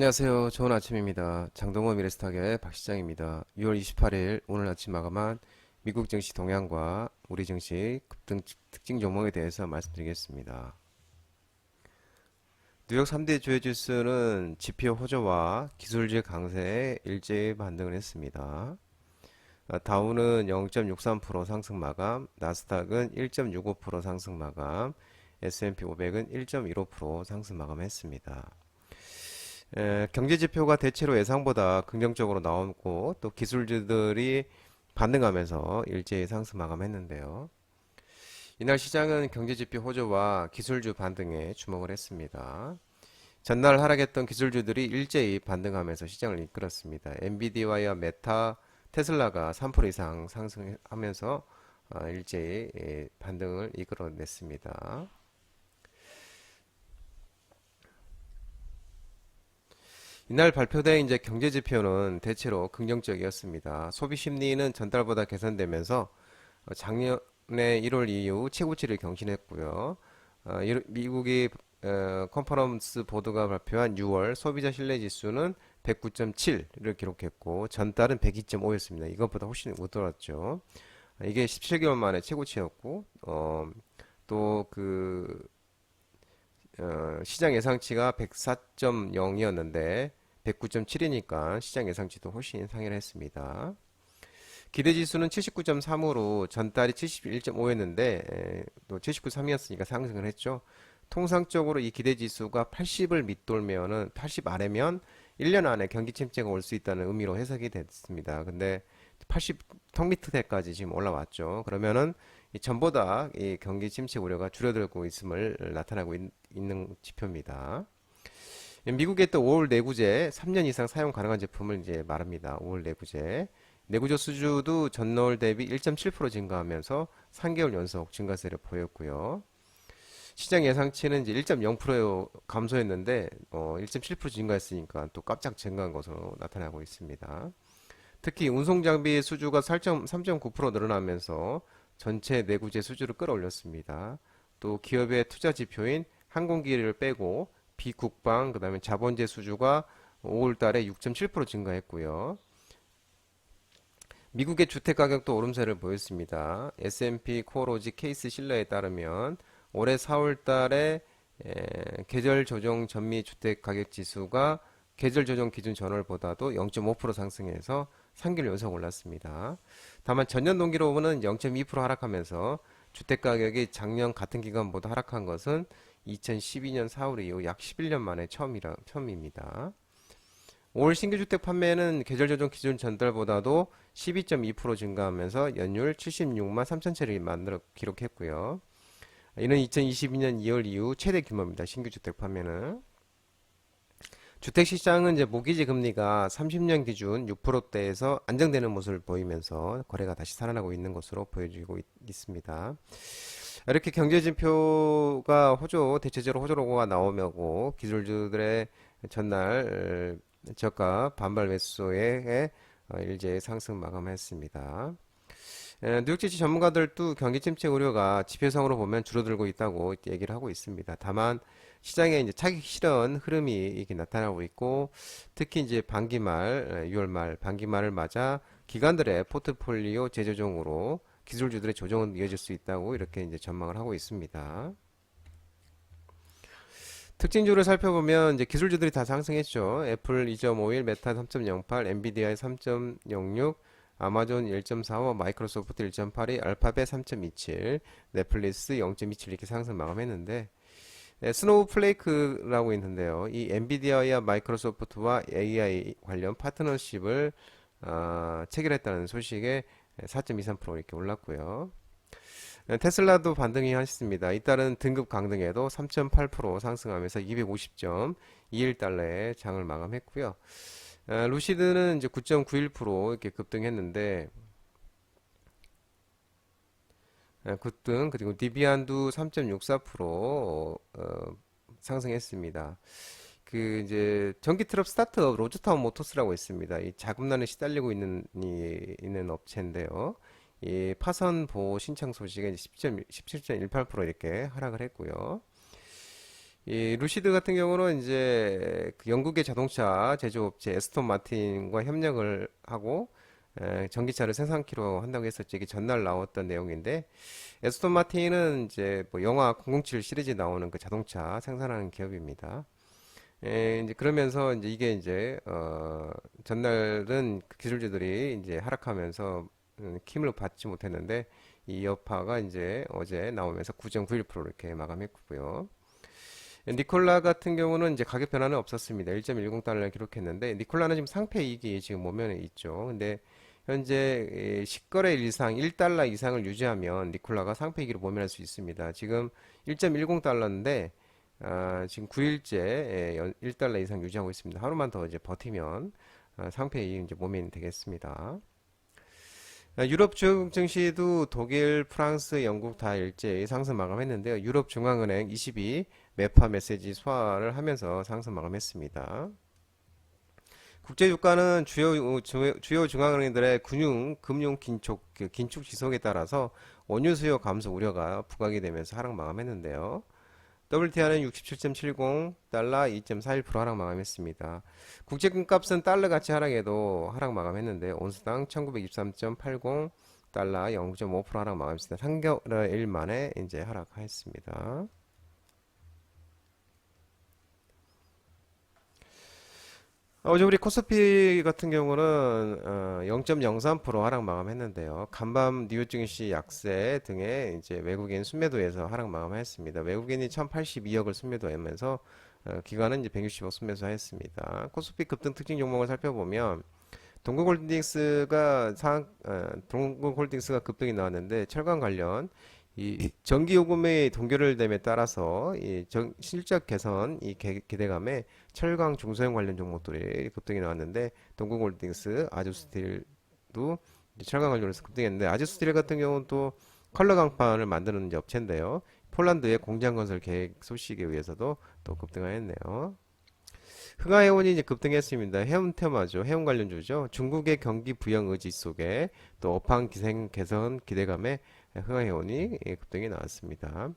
안녕하세요. 좋은 아침입니다. 장동호 미래스탁의 박시장입니다. 6월 28일 오늘 아침 마감한 미국 증시 동향과 우리 증시 급등 특징 종목에 대해서 말씀드리겠습니다. 뉴욕 3대 주요 지수는 지표 호조와 기술주의 강세에 일제히 반등을 했습니다. 다우는 0.63% 상승 마감, 나스닥은 1.65% 상승 마감, S&P 500은 1.15% 상승 마감했습니다. 경제 지표가 대체로 예상보다 긍정적으로 나오고 또 기술주들이 반등하면서 일제히 상승 마감했는데요. 이날 시장은 경제 지표 호조와 기술주 반등에 주목을 했습니다. 전날 하락했던 기술주들이 일제히 반등하면서 시장을 이끌었습니다. 엔비디아와 메타, 테슬라가 3% 이상 상승하면서 일제히 반등을 이끌어냈습니다. 이날 발표된 이제 경제 지표는 대체로 긍정적이었습니다. 소비 심리는 전달보다 개선되면서 작년에 1월 이후 최고치를 경신했고요. 미국이 컨퍼런스 보드가 발표한 6월 소비자 신뢰 지수는 109.7를 기록했고 전달은 102.5였습니다. 이것보다 훨씬 웃돌았죠. 이게 17개월 만에 최고치였고 또그 시장 예상치가 104.0이었는데 109.7이니까 시장 예상치도 훨씬 상회를 했습니다. 기대지수는 79.3으로 전달이 71.5였는데 또 79.3이었으니까 상승을 했죠. 통상적으로 이 기대지수가 80을 밑돌면은 80 아래면 1년 안에 경기 침체가 올 수 있다는 의미로 해석이 됐습니다. 근데 80 턱 밑에까지 지금 올라왔죠. 그러면은 전보다 이 경기 침체 우려가 줄어들고 있음을 나타나고 있는 지표입니다. 미국의 또 5월 내구재 3년 이상 사용 가능한 제품을 이제 말합니다. 5월 내구재. 내구재 수주도 전월 대비 1.7% 증가하면서 3개월 연속 증가세를 보였고요. 시장 예상치는 이제 1.0% 감소했는데 1.7% 증가했으니까 또 깜짝 증가한 것으로 나타나고 있습니다. 특히 운송장비 수주가 3.9% 늘어나면서 전체 내구재 수주를 끌어올렸습니다. 또 기업의 투자 지표인 항공기를 빼고 비국방 그다음에 자본재 수주가 5월 달에 6.7% 증가했고요. 미국의 주택 가격도 오름세를 보였습니다. S&P 코어로지 케이스 실러에 따르면 올해 4월 달에 계절 조정 전미 주택 가격 지수가 계절 조정 기준 전월보다도 0.5% 상승해서 3개월 연속 올랐습니다. 다만 전년 동기로 보면 0.2% 하락하면서 주택 가격이 작년 같은 기간보다 하락한 것은 2012년 4월 이후 약 11년 만에 처음입니다. 5월 신규 주택 판매는 계절 조정 기준 전달보다도 12.2% 증가하면서 연율 76만 3천 채를 기록했고요. 이는 2022년 2월 이후 최대 규모입니다. 신규 주택 판매는. 주택시장은 이제 모기지 금리가 30년 기준 6%대에서 안정되는 모습을 보이면서 거래가 다시 살아나고 있는 것으로 보여지고 있습니다. 이렇게 경제지표가 대체적으로 호조로가 나오고 기술주들의 전날 저가 반발 매수에 일제 상승 마감했습니다. 뉴욕 지시 전문가들도 경기 침체 우려가 지표상으로 보면 줄어들고 있다고 얘기를 하고 있습니다. 다만 시장에 이제 차기 실현 흐름이 이렇게 나타나고 있고 특히 이제 반기말 6월 말 반기말을 맞아 기관들의 포트폴리오 재조정으로 기술주들의 조정은 이어질 수 있다고 이렇게 이제 전망을 하고 있습니다. 특징주를 살펴보면 이제 기술주들이 다 상승했죠. 애플 2.51, 메타 3.08, 엔비디아 3.06, 아마존 1.45, 마이크로소프트 1.82, 알파벳 3.27, 넷플릭스 0.27 이렇게 상승 마감했는데 스노우 플레이크라고 있는데요. 이 엔비디아와 마이크로소프트와 AI 관련 파트너십을 체결했다는 소식에 4.23% 이렇게 올랐고요. 테슬라도 반등이 하셨습니다. 이달은 등급 강등에도 3.8% 상승하면서 250점 2일달러에 장을 마감했고요. 루시드는 이제 9.91% 이렇게 급등했는데 급등 그리고 디비안도 3.64% 상승했습니다. 그 이제 전기 트럭 스타트업 로즈타운 모터스라고 있습니다. 이 자금난에 시달리고 있는 업체인데요. 이 파산 보호 신청 소식에 17.18% 이렇게 하락을 했고요. 이 루시드 같은 경우는 이제 그 영국의 자동차 제조업체 에스톤 마틴과 협력을 하고 전기차를 생산키로 한다고 했었죠. 이게 전날 나왔던 내용인데 에스톤 마틴은 이제 뭐 영화 007 시리즈 나오는 그 자동차 생산하는 기업입니다. 이제 그러면서 이제 이게 이제 전날은 그 기술주들이 이제 하락하면서 힘을 받지 못했는데 이 여파가 이제 어제 나오면서 9.91% 이렇게 마감했고요. 니콜라 같은 경우는 이제 가격 변화는 없었습니다. 1.10달러를 기록했는데 니콜라는 지금 상패 이익이 지금 모면에 있죠. 근데 현재 10거래 이상 1달러 이상을 유지하면 니콜라가 상패 이익으로 모면할 수 있습니다. 지금 1.10달러인데 지금 9일째 1달러 이상 유지하고 있습니다. 하루만 더 이제 버티면 상패 이익 이제 모면이 되겠습니다. 유럽 주요 증시도 독일, 프랑스, 영국 다 일제히 상승 마감했는데요. 유럽 중앙은행 22 매파 메시지 소화를 하면서 상승 마감했습니다. 국제 유가는 주요 중앙은행들의 금융 긴축, 긴축 지속에 따라서 원유 수요 감소 우려가 부각이 되면서 하락 마감했는데요. WTI는 67.70달러 2.41% 하락 마감했습니다. 국제 금값은 달러 가치 하락에도 하락 마감했는데 온스당 1923.80달러 0.5% 하락 마감했습니다. 3개월 만에 이제 하락했습니다. 어제 우리 코스피 같은 경우는 0.03% 하락 마감했는데요. 간밤 뉴욕 증시 약세 등의 이제 외국인 순매도에서 하락 마감했습니다. 외국인이 1,082억을 순매도하면서 기관은 이제 160억 순매수했습니다. 코스피 급등 특징 종목을 살펴보면 동국홀딩스가 급등이 나왔는데 철강 관련 이 전기요금의 동결됨에 따라서 실적 개선 기대감에 철강 중소형 관련 종목들이 급등이 나왔는데 동국홀딩스, 아주스틸도 철강 관련해서 급등했는데 아주스틸 같은 경우는 또 컬러 강판을 만드는 이제 업체인데요. 폴란드의 공장 건설 계획 소식에 의해서도 또 급등하였네요. 흥하해운이 이제 급등했습니다. 해운 테마죠. 해운 관련주죠. 중국의 경기 부양 의지 속에 또 업황 기생 개선 기대감에 흥하해운이 급등이 나왔습니다.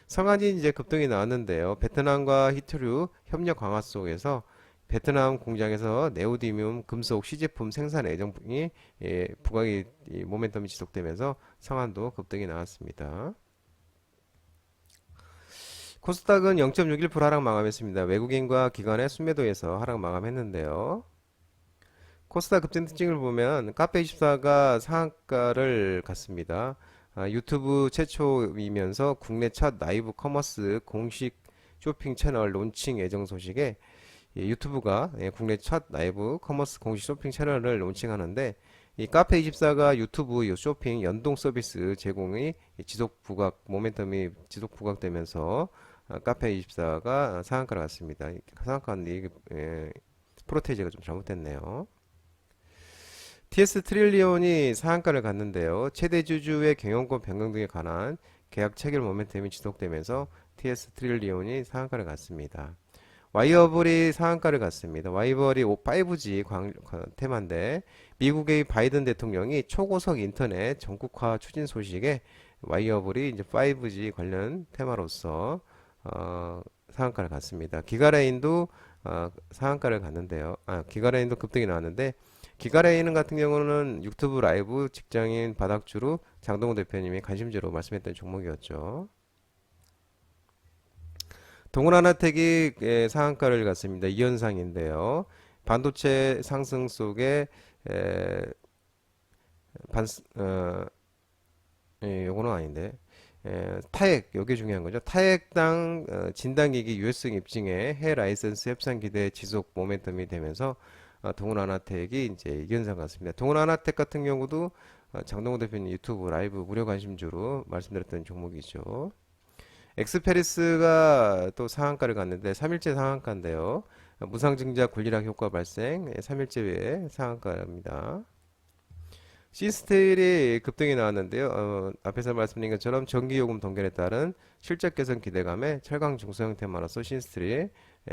성한이 이제 급등이 나왔는데요. 베트남과 히트류 협력 강화 속에서 베트남 공장에서 네오디뮴 금속 시제품 생산 예정이 부각이 모멘텀이 지속되면서 성한도 급등이 나왔습니다. 코스닥은 0.61% 하락 마감했습니다. 외국인과 기관의 순매도에서 하락 마감했는데요. 코스닥 급등 특징을 보면 카페24가 상한가를 갔습니다. 유튜브 최초이면서 국내 첫 라이브 커머스 공식 쇼핑 채널 론칭 예정 소식에 유튜브가 국내 첫 라이브 커머스 공식 쇼핑 채널을 론칭하는데 이 카페24가 유튜브 쇼핑 연동 서비스 제공이 지속 부각 모멘텀이 지속 부각되면서 카페24가 상한가를 갔습니다. 상한가는 프로테이지가 좀 잘못됐네요. TS 트릴리온이 상한가를 갔는데요. 최대 주주의 경영권 변경 등에 관한 계약 체결 모멘텀이 지속되면서 TS 트릴리온이 상한가를 갔습니다. 와이어블이 상한가를 갔습니다. 와이어블이 5G 테마인데 미국의 바이든 대통령이 초고속 인터넷 전국화 추진 소식에 와이어블이 이제 5G 관련 테마로서 상한가를 갔습니다. 기가레인도 상한가를 갔는데요. 기가레인도 급등이 나왔는데 기가레인 같은 경우는 유튜브 라이브 직장인 바닥주로 장동호 대표님이 관심주로 말씀했던 종목이었죠. 동원하나텍이 상한가를 갔습니다. 이 현상인데요. 반도체 상승 속에 에, 반, 어, 요거는 아닌데 타액 요게 중요한 거죠. 타액당 진단기기 유효성 입증에 해 라이선스 협상 기대 지속 모멘텀이 되면서 동원하나텍이 이제 이견상 같습니다. 동원하나텍 같은 경우도 장동호 대표님 유튜브 라이브 무료 관심주로 말씀드렸던 종목이죠. 엑스페리스가 또 상한가를 갔는데 3일째 상한가인데요. 무상증자 권리락 효과 발생 3일째 외에 상한가입니다. 시스테일이 급등이 나왔는데요. 앞에서 말씀드린 것처럼 전기요금 동결에 따른 실적 개선 기대감에 철강 중소형 테마로서 시스테일이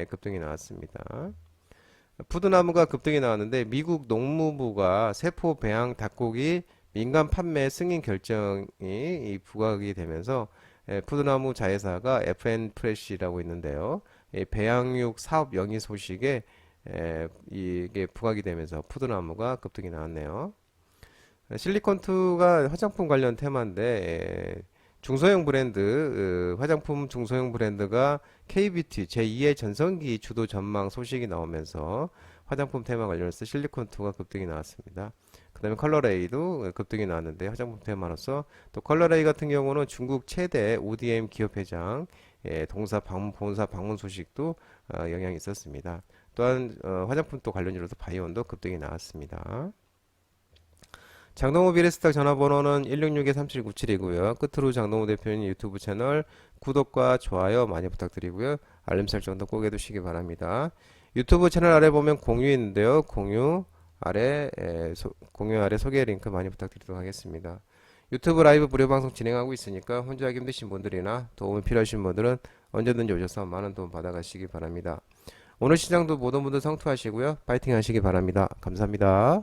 급등이 나왔습니다. 푸드나무가 급등이 나왔는데 미국 농무부가 세포 배양 닭고기 민간 판매 승인 결정이 부각이 되면서 푸드나무 자회사가 FN프레시라고 있는데요. 배양육 사업 영위 소식에 이게 부각이 되면서 푸드나무가 급등이 나왔네요. 실리콘2가 화장품 관련 테마인데 중소형 브랜드 화장품 중소형 브랜드가 KBT 제2의 전성기 주도 전망 소식이 나오면서 화장품 테마 관련해서 실리콘2가 급등이 나왔습니다. 그 다음에 컬러레이도 급등이 나왔는데 화장품 테마로서 또 컬러레이 같은 경우는 중국 최대 ODM 기업회장 본사 방문 소식도 영향이 있었습니다. 또한 화장품 또 관련주로서 바이온도 급등이 나왔습니다. 장동호 비례스탁 전화번호는 166-3797이고요. 끝으로 장동호 대표님 유튜브 채널 구독과 좋아요 많이 부탁드리고요. 알림 설정도 꼭 해두시기 바랍니다. 유튜브 채널 아래 보면 공유 있는데요. 공유 아래 소개 링크 많이 부탁드리도록 하겠습니다. 유튜브 라이브 무료 방송 진행하고 있으니까 혼자 하기 힘드신 분들이나 도움이 필요하신 분들은 언제든지 오셔서 많은 도움 받아가시기 바랍니다. 오늘 시장도 모든 분들 성투하시고요. 파이팅 하시기 바랍니다. 감사합니다.